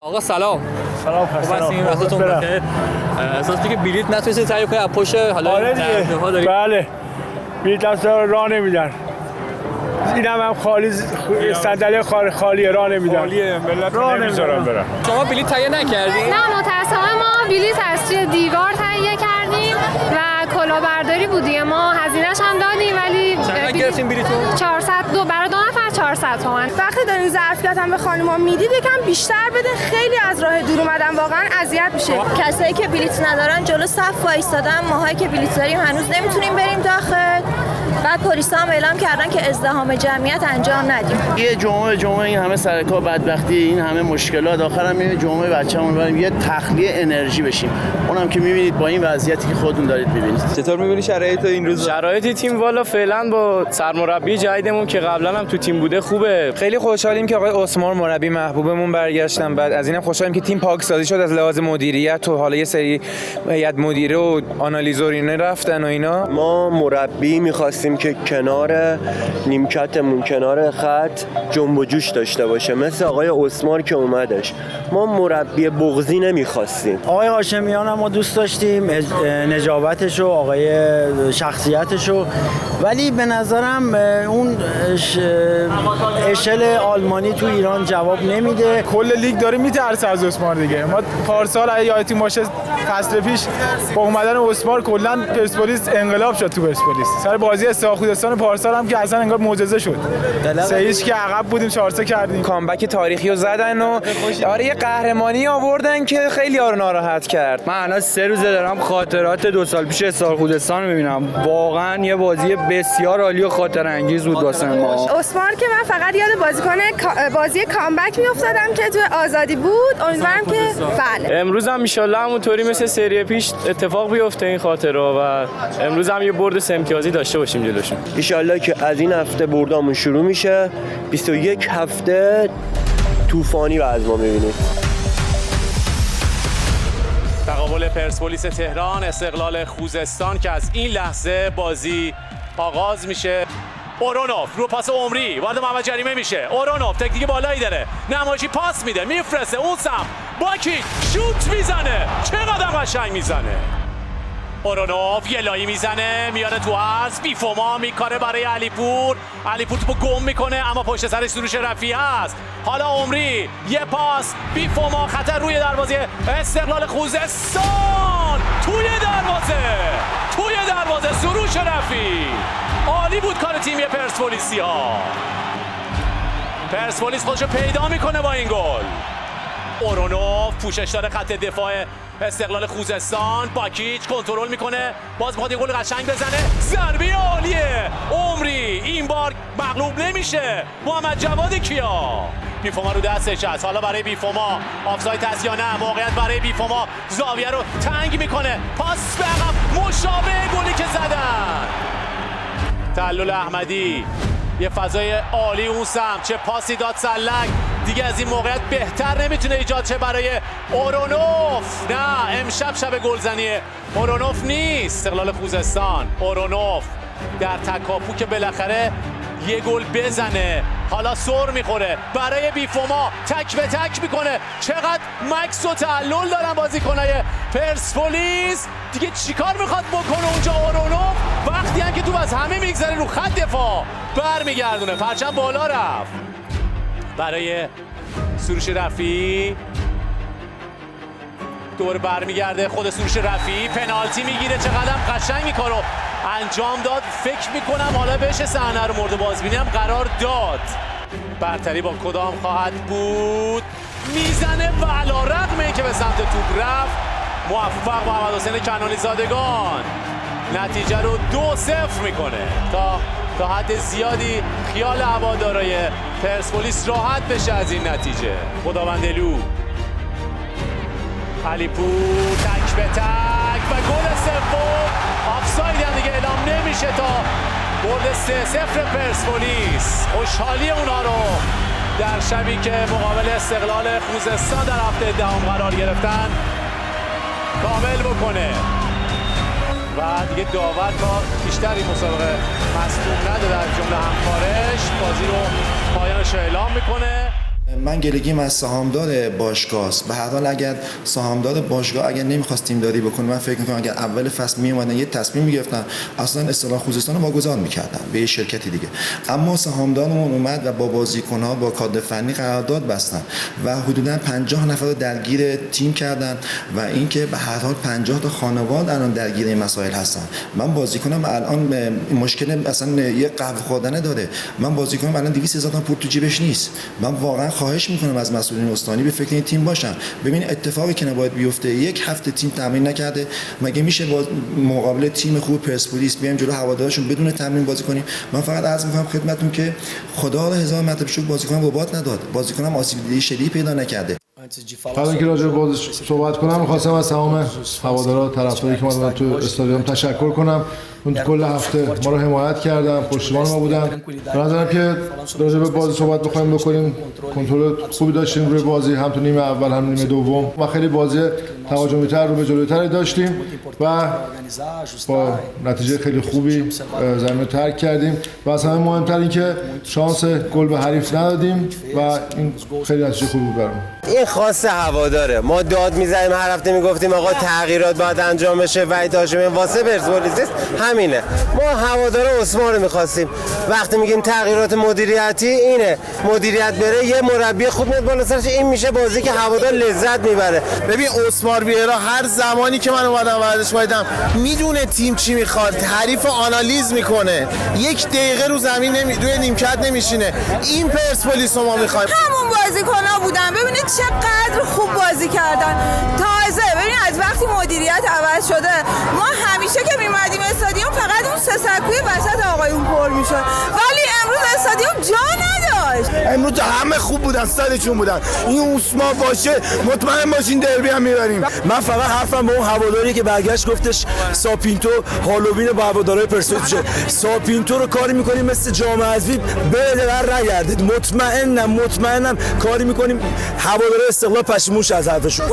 آقا سلام. سلام خوب این وقتتون بخیر. اساس که بلیت نتونستید تهیه کنید از پشت حالا ها دارید. بله بلیت اصلا راه نمیدن. اینم هم خالی صندلی خالیه راه نمیدن. خالیه ملت راه نمیذارن برن. شما بلیت تهیه نکردید؟ نه متأسفانه ما بلیت از توی دیوار تهیه کردیم و کلاهبرداری بود دیگه. ما هزینه‌اش هم دادیم ولی چقدر گرفتین بلیتو؟ 400 برای 2 نفر 400 تومن. وقتی دارین ظرفیت هم به خانم‌ها میدید یکم بیشتر بده. خیلی از راه دور اومدن واقعا اذیت میشه. کسایی که بلیت ندارن جلو صف وایسادن، ماهایی که بلیت داریم هنوز نمیتونیم بریم داخل. بعد پلیسا هم اعلام کردن که ازدحام جمعیت انجام ندیم. یه جمعه این همه سرکار بدبختی، این همه مشکلات، آخرام یه جمعه بچه‌مون بریم یه تخلیه انرژی بشیم. اونم که می‌بینید با این وضعیتی که خودتون دارید می‌بینید. چطور می‌بینی شرایط این روز؟ شرایط تیم والا فعلا با سرمربی جدیدمون که قبلا هم تو تیم بوده خوبه. خیلی خوشحالیم که آقای عثمان مربی محبوبمون برگشتن. بعد از اینم خوشحالیم که تیم پاکسازی شد از لحاظ مدیریت و حالا یه سری هیئت مدیره و آنالیزور اینا رفتن و اینا. ما مربی می‌خواستیم که کنار نیمکتمون کنار خط جنب و جوش داشته باشه مثل آقای عثمان که اومدش. ما مربی بغضی نمی‌خواستیم. آقای هاشمیان هم ما دوست داشتیم، نجابتش و آقای شخصیتش و، ولی به نظرم اون اشل آلمانی تو ایران جواب نمیده. کل لیگ داره میترسه از عثمان دیگه. ما پارسال اگه یادتون باشه فصل پیش با اومدن عثمان کلا پرسپولیس انقلاب شد تو پرسپولیس. سر بازی استقلال خودستان پارسال هم که اصلا انگار معجزه شد. 3-0 که عقب بودیم 4-3 کردیم. کامبک تاریخی رو زدن و آره یه قهرمانی آوردن که خیلی ها رو ناراحت کرد. من الان 3 روزه دارم خاطرات 2 سال پیش استقلال خودستان رو می‌بینم. واقعا یه بازی بسیار عالی و خاطر انگیز بود واسه ما. عثمان که من فقط یاد بازی کامبک میافتادم که تو آزادی بود. امیدوارم که بله امروز هم ان شاءالله همونطوری مثل سری پیش اتفاق بیفته این خاطره و امروز هم یه برد 3 امتیازی داشته باشیم جلوشون. ان شاءالله که از این هفته بردامون شروع میشه. 21 هفته طوفانی رو از ما می‌بینید. تقابل پرسپولیس تهران استقلال خوزستان که از این لحظه بازی آغاز میشه. اورونوف رو پاس عمری وارد محمد جریمه میشه. اورونوف تکنیک بالایی داره، نمایشی پاس میده، میفرسته اون سم باکی شوت میزنه. چقدر قشنگ میزنه. اورونوف یه لایی میزنه میاره تو عرض. بیفوما میکاره برای علیپور توپو گم میکنه اما پشت سرش سروش رفیعی هست. حالا عمری یه پاس، بیفوما خطر روی دروازه استقلال خوزستان. توی دروازه سروش رفیعی. عالی بود کار تیمی پرسپولیسی ها. پرسپولیس خودشو پیدا میکنه با این گل. اورونوف پوشش داره خط دفاع استقلال خوزستان. باکیچ کنترل میکنه، باز میخواد یه گل قشنگ بزنه. ضربه عالیه عمری، این بار مغلوب نمیشه. محمد جواد کیا بیفوما رو دستش هست. حالا برای بیفوما آفساید هست یا نه؟ موقعیت برای بیفوما، زاویه رو تنگ میکنه، پاس به عقب مشابه گلی که زدن. تعلل احمدی یه فضای عالی اون سمت، چه پاسی داد سلک. دیگه از این موقعیت بهتر نمیتونه ایجاد شه برای اورونوف. نه امشب شب گلزنی اورونوف نیست. استقلال خوزستان، اورونوف در تکاپو که بالاخره یه گل بزنه. حالا سر میخوره برای بیفوما، تک به تک میکنه. چقدر مکس و تعلل دارن بازیکنای پرسپولیس. دیگه چیکار میخواد بکنه اونجا اورونوف؟ وقتی هم که تو از همه میگذره رو خط دفاع برمیگردونه. پرچم بالا رفت برای سروش رفیعی. دوباره برمیگرده خود سروش رفیعی، پنالتی میگیره. چقدر قشنگ این کارو انجام داد. فکر میکنم حالا بهش صحنه رو مورد بازبینی هم قرار داد. برتری با کدام خواهد بود؟ میزنه و علی‌رغم اینکه به سمت توپ رفت موفق محمد حسین کنانی زادگان نتیجه رو 2-0 میکنه. تا حد زیادی خیال هوادارهای پرسپولیس راحت بشه از این نتیجه. خداوندلو، علیپور تک به تک و گل سوم. آفساید هم دیگه اعلام نمیشه تا برد 3-0 پرسپولیس. خوشحالی اونا رو در شبی که مقابل استقلال خوزستان در هفته دهم قرار گرفتن کامل بکنه. و دیگه داور تا بیشتر این مسابقه مصدوم نداره از جمله همکارش. بازی رو پایانش اعلام میکنه. من گلگیم از سهامدار باشگاه است. به هر حال اگر سهامدار باشگاه اگر نمیخواست تیمداری بکنه، من فکر می‌کنم اگر اول فصل میومدن یه تصمیم میگرفتن اصلا اصطلاح خوزستان رو واگذار میکردن به یه شرکتی دیگه. اما سهامدارمون اومد و با بازیکن‌ها با کادر فنی قرارداد بستن و حدوداً 50 نفر رو درگیر تیم کردن و اینکه به هر حال 50 تا خانواده الان درگیر این مسائل هستن. من بازیکنم الان مشکل اصلا یه قهوه خوردن داره. من بازیکنم الان 200,000 تومان پول تو جیبش نیست. من واقعا خواهش میکنم از مسئولین استانی به فکر این تیم باشن. ببین اتفاقی که نباید بیفته، یک هفته تیم تمرین نکرده، مگه میشه با مقابل تیم خوب پرسپولیس بیایم جلو هوادارشون بدون تمرین بازی کنیم؟ من فقط عرض میکنم خدمتتون که خدا رو هزار مرتبه شکر بازیکنم ربات نداد، بازیکنم آسیب دیده شدیدی پیدا نکرده. قبل اینکه راجع به بازی صحبت کنم، می‌خواستم از تمام هوادارا طرفداری که اومدن تو استادیوم تشکر کنم. اون کل هفته ما رو حمایت کردن، پشتیبان ما بودن. به نظرم که راجع به بازی صحبت بکنیم، کنترل خوبی داشتیم روی بازی، هم تو نیمه اول هم نیمه دوم و خیلی بازی تهاجمی‌تر رو به جلوتری داشتیم و با نتیجه خیلی خوبی زمین رو ترک کردیم و از همه مهمتر این که شانس گل به حریف ندادیم و این خیلی نتیجه خوبی بود برامون. این خاص هواداره. ما داد می‌زدیم هر هفته میگفتیم آقا تغییرات باید انجام بشه، وحید هاشمی واسه پرسپولیس همینه. ما هوادار اسمان رو می‌خواستیم. وقتی میگیم تغییرات مدیریتی اینه، مدیریت بره یه مربی خوب میاد بالا سرش، این میشه بازی که هوادار لذت میبره. ببین اسمار ویرا هر زمانی که من اومدم ورزش دیدم میدونه تیم چی میخواد، حریف آنالیز میکنه، یک دقیقه رو زمین روی نیمکت نمیشینه. این پرسپولیس رو ما میخوایم. همون بازیکن‌ها بودن، ببینید چقدر خوب بازی کردن. تازه ببینید از وقتی مدیریت عوض شده، ما همیشه که میمدیم استادیوم فقط اون سه سکوی وسط آقایون پر میشد، ولی امروز استادیوم جا نداشت. امروز همه خوب بودن، صدشون بودن. این اسما باشه مطمئن باشین دربی هم میبریم. من فقط حرفم به اون هواداری که برگشت گفتش ساپینتو هالووین با هوادارهای پرسپولیس میشه. ساپینتو رو کاری میکنیم مثل جام حذفی بده در نگردید. مطمئنم کاری میکنیم هوادارهای استقلال پشیمون شه از حرفشون.